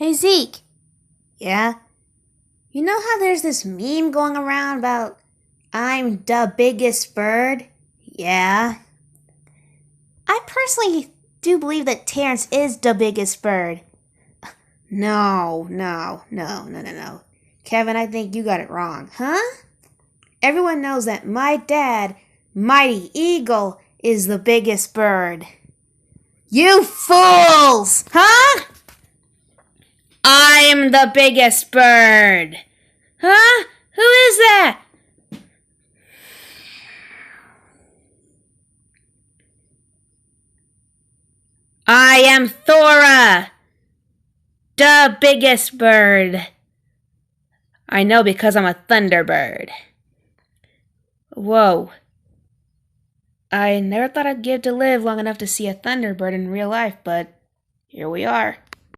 Hey Zeke, Yeah? You know how there's this meme going around about I'm the biggest bird? Yeah. I personally do believe that Terrence is the biggest bird. No. Kevin, I think you got it wrong. Huh? Everyone knows that my dad, Mighty Eagle, is the biggest bird. You fools! Huh? I'm the biggest bird. Huh? Who is that? I am Thora, the biggest bird. I know because I'm a Thunderbird. Whoa. I never thought I'd get to live long enough to see a Thunderbird in real life, but here we are.